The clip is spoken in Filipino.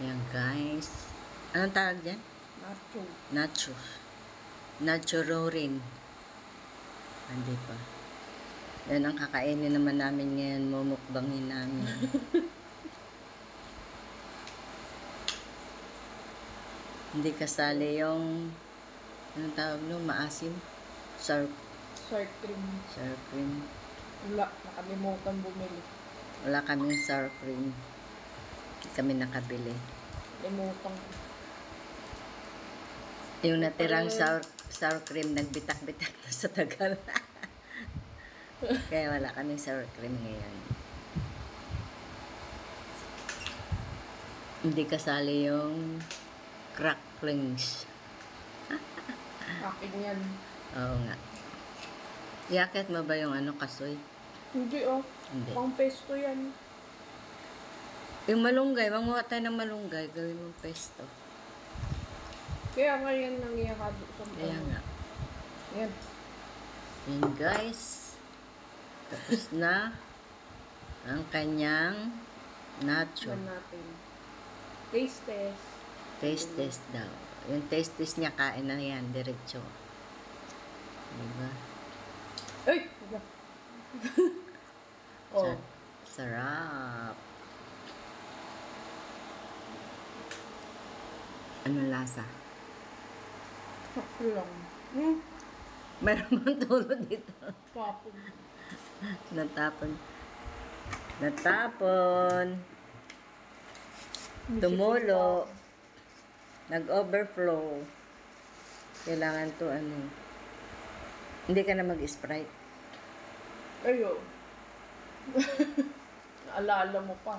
Ayan guys. Anong tawag dyan? Nacho. Nacho. Nacho Rorin. Hindi pa. Yan ang kakainin naman namin ngayon. Mumukbangin namin. Hindi kasali yung anong tawag no? Maasim? Sour Cream. Sour cream. Wala, nakalimutan bumili. Wala kaming sour cream. Hindi kami nakabili. Limutan. Yung natirang sour cream, nagbitak-bitak na sa tagal. Kaya wala kaming sour cream ngayon. Hindi kasali yung cracklings. Akin yan. Oo nga. Iakit mo ba yung ano, kasoy? Hindi oh. Hindi. Pang pesto yan. Yung malunggay, manguha tayo ng malunggay, gawin mong pesto. Kaya nga yan nangyayakado sa mga. Kaya nga. Yan. Yan guys. Tapos na ang kanyang nacho. Yan natin. Taste test. Taste test daw. Yung taste test niya, kain na yan, diretso. Diba? Ay! Oh. Sarap. Ano lasa? Sakto lang. Meron bang tulo dito? Tapon. Natapon. Natapon. Tumulo. Nag-overflow. Kailangan to ano. Hindi ka na mag-Sprite. Ayo. Naalala mo pa.